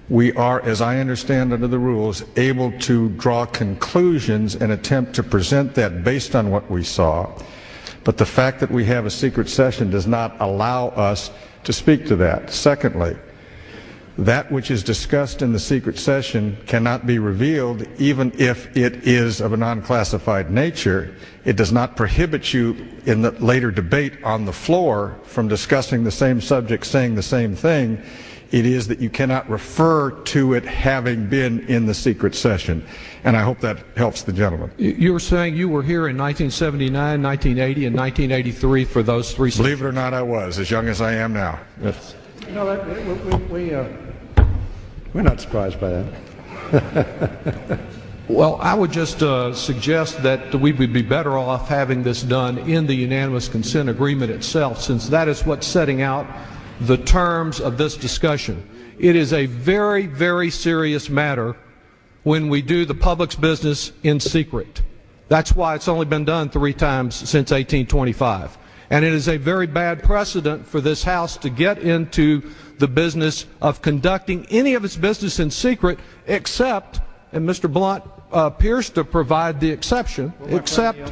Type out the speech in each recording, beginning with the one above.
We are, as I understand under the rules, able to draw conclusions and attempt to present that based on what we saw. But the fact that we have a secret session does not allow us to speak to that. Secondly, that which is discussed in the secret session cannot be revealed even if it is of a non-classified nature. It does not prohibit you in the later debate on the floor from discussing the same subject, saying the same thing. It is that you cannot refer to it having been in the secret session. And I hope that helps the gentleman. You were saying you were here in 1979, 1980, and 1983 for those three sessions. Believe it or not, I was, as young as I am now. Yes. You know, we're not surprised by that. Well, I would just suggest that we would be better off having this done in the unanimous consent agreement itself, since that is what's setting out the terms of this discussion. It is a very, very serious matter when we do the public's business in secret. That's why it's only been done 3 times since 1825. And it is a very bad precedent for this House to get into the business of conducting any of its business in secret, except, and Mr. Blunt appears to provide the exception, except,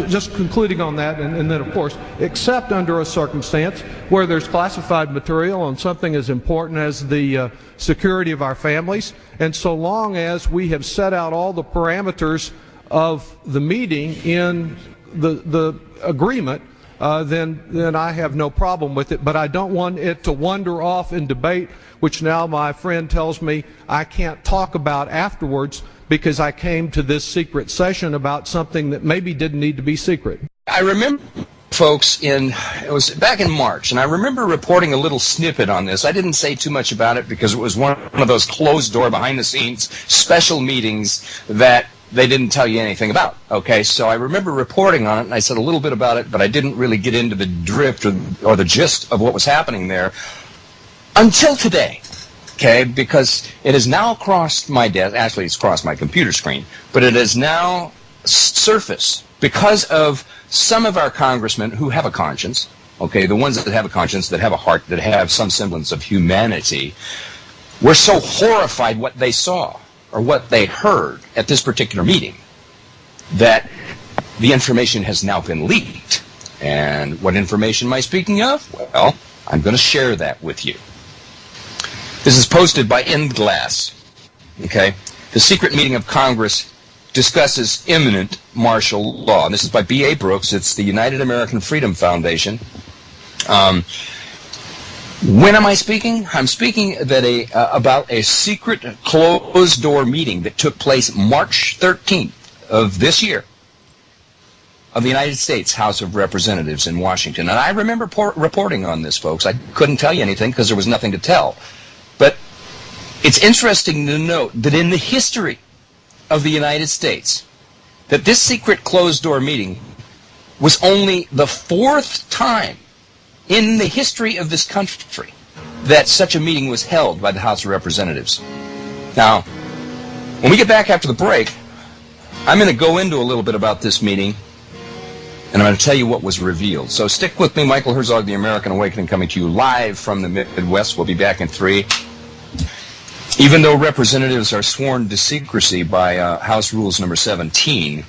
just concluding on that, and then of course, except under a circumstance where there's classified material on something as important as the security of our families, and so long as we have set out all the parameters of the meeting in the agreement, then I have no problem with it. But I don't want it to wander off in debate, which now my friend tells me I can't talk about afterwards because I came to this secret session about something that maybe didn't need to be secret. I remember, folks, it was back in March, and I remember reporting a little snippet on this. I didn't say too much about it because it was one of those closed-door, behind-the-scenes special meetings that they didn't tell you anything about. Okay, so I remember reporting on it, and I said a little bit about it, but I didn't really get into the drift or the gist of what was happening there until today. Okay, because it has now crossed my desk. Actually, it's crossed my computer screen, but it has now surfaced because of some of our congressmen who have a conscience. Okay, the ones that have a conscience, that have a heart, that have some semblance of humanity, were so horrified what they saw or what they heard at this particular meeting that the information has now been leaked. And what information am I speaking of? Well, I'm going to share that with you. This is posted by Endglass. Okay, the secret meeting of Congress discusses imminent martial law. And this is by B.A. Brooks. It's the United American Freedom Foundation. When am I speaking? I'm speaking that about a secret closed-door meeting that took place March 13th of this year of the United States House of Representatives in Washington. And I remember reporting on this, folks. I couldn't tell you anything because there was nothing to tell. But it's interesting to note that in the history of the United States, that this secret closed-door meeting was only the 4th time in the history of this country that such a meeting was held by the House of Representatives. Now, when we get back after the break, I'm going to go into a little bit about this meeting, and I'm going to tell you what was revealed. So stick with me. Michael Herzog, The American Awakening, coming to you live from the Midwest. We'll be back in 3. Even though representatives are sworn to secrecy by House Rules number 17,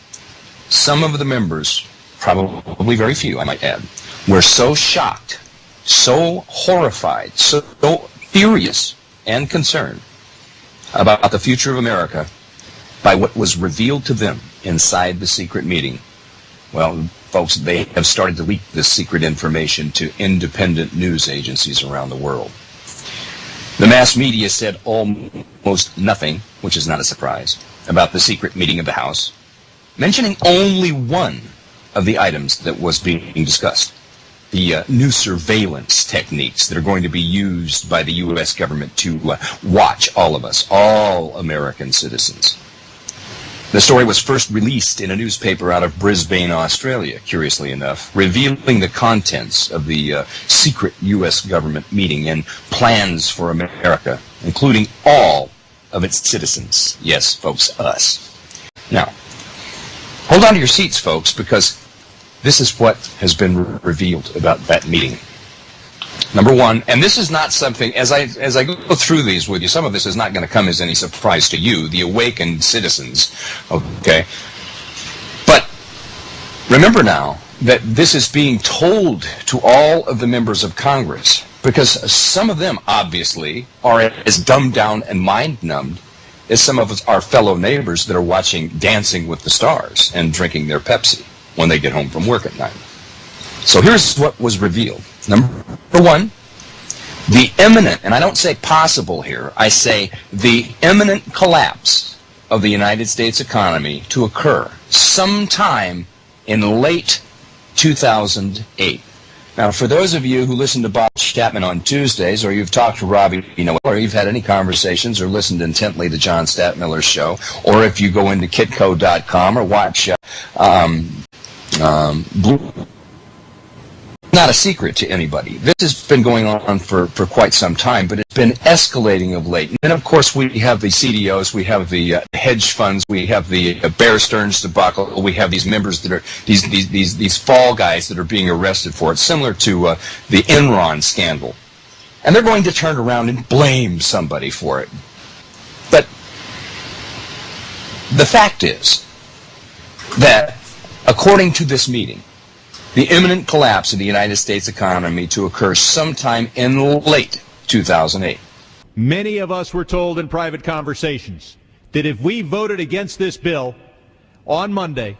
some of the members, probably very few, I might add, were so shocked, so horrified, so furious and concerned about the future of America by what was revealed to them inside the secret meeting. Well, folks, they have started to leak this secret information to independent news agencies around the world. The mass media said almost nothing, which is not a surprise, about the secret meeting of the House, mentioning only one of the items that was being discussed: the new surveillance techniques that are going to be used by the U.S. government to watch all of us, all American citizens. The story was first released in a newspaper out of Brisbane, Australia, curiously enough, revealing the contents of the secret U.S. government meeting and plans for America, including all of its citizens. Yes, folks, us. Now, hold on to your seats, folks, because this is what has been revealed about that meeting. Number one, and this is not something, as I go through these with you, some of this is not going to come as any surprise to you, the awakened citizens, okay? But remember now that this is being told to all of the members of Congress, because some of them, obviously, are as dumbed down and mind-numbed as some of our fellow neighbors that are watching Dancing with the Stars and drinking their Pepsi when they get home from work at night. So here's what was revealed. Number one, the imminent, and I don't say possible here, I say the imminent collapse of the United States economy to occur sometime in late 2008. Now, for those of you who listen to Bob Chapman on Tuesdays, or you've talked to Robbie, or you've had any conversations or listened intently to John Stadtmiller's show, or if you go into kitco.com or watch Blue, not a secret to anybody. This has been going on for quite some time, but it's been escalating of late. And then, of course, we have the CDOs, we have the hedge funds, we have the Bear Stearns debacle, we have these members that are these fall guys that are being arrested for it, similar to the Enron scandal. And they're going to turn around and blame somebody for it. But the fact is that, according to this meeting, the imminent collapse of the United States economy to occur sometime in late 2008. Many of us were told in private conversations that if we voted against this bill on Monday,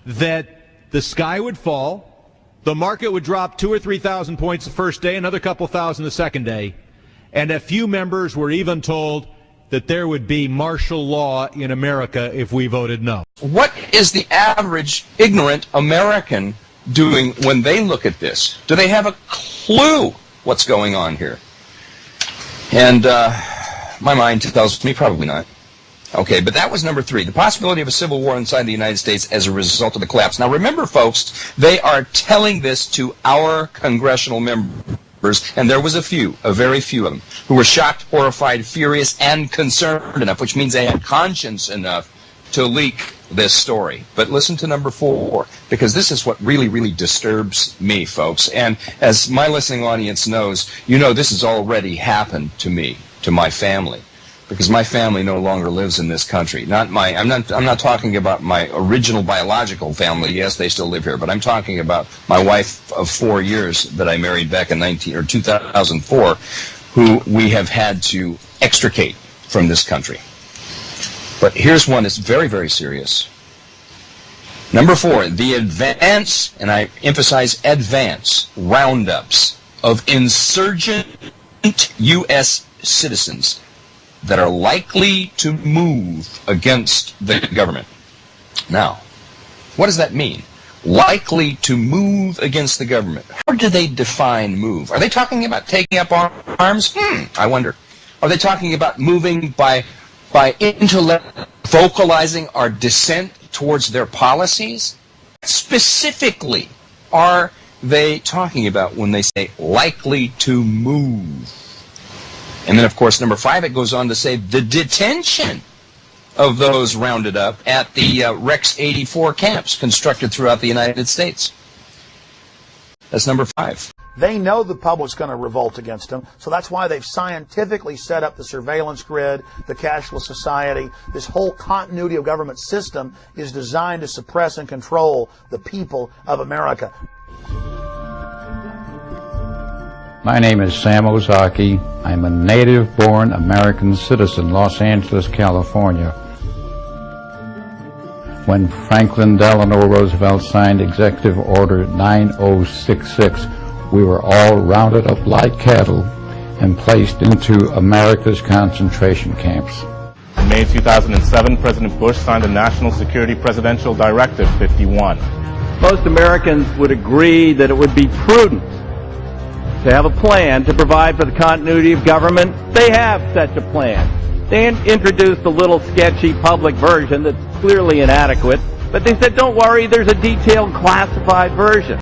that the sky would fall, the market would drop 2,000 or 3,000 points the first day, another couple thousand the second day, and a few members were even told that there would be martial law in America if we voted no. What is the average ignorant American doing when they look at this? Do they have a clue what's going on here? And my mind tells me probably not. Okay, but that was number three, the possibility of a civil war inside the United States as a result of the collapse. Now remember, folks, they are telling this to our congressional members, and there was a very few of them, who were shocked, horrified, furious, and concerned enough, which means they had conscience enough to leak this story. But listen to number four, because this is what really, really disturbs me, folks. And as my listening audience knows, you know this has already happened to me, to my family, because my family no longer lives in this country. I'm not talking about my original biological family. Yes, they still live here, but I'm talking about my wife of 4 years that I married back in 2004, who we have had to extricate from this country. But here's one that's very, very serious. Number four, the advance, and I emphasize advance, roundups of insurgent U.S. citizens that are likely to move against the government. Now, what does that mean? Likely to move against the government. How do they define move? Are they talking about taking up arms? I wonder. Are they talking about moving by intellect, vocalizing our dissent towards their policies? Specifically, are they talking about when they say likely to move? And then, of course, number five, it goes on to say the detention of those rounded up at the Rex 84 camps constructed throughout the United States. That's number five. They know the public's going to revolt against them, so that's why they've scientifically set up the surveillance grid, the cashless society. This whole continuity of government system is designed to suppress and control the people of America. My name is Sam Ozaki. I'm a native-born American citizen, Los Angeles, California. When Franklin Delano Roosevelt signed Executive Order 9066, we were all rounded up like cattle and placed into America's concentration camps. In May 2007, President Bush signed the National Security Presidential Directive 51. Most Americans would agree that it would be prudent to have a plan to provide for the continuity of government. They have such a plan. They introduced a little sketchy public version that's clearly inadequate, but they said, don't worry, there's a detailed classified version.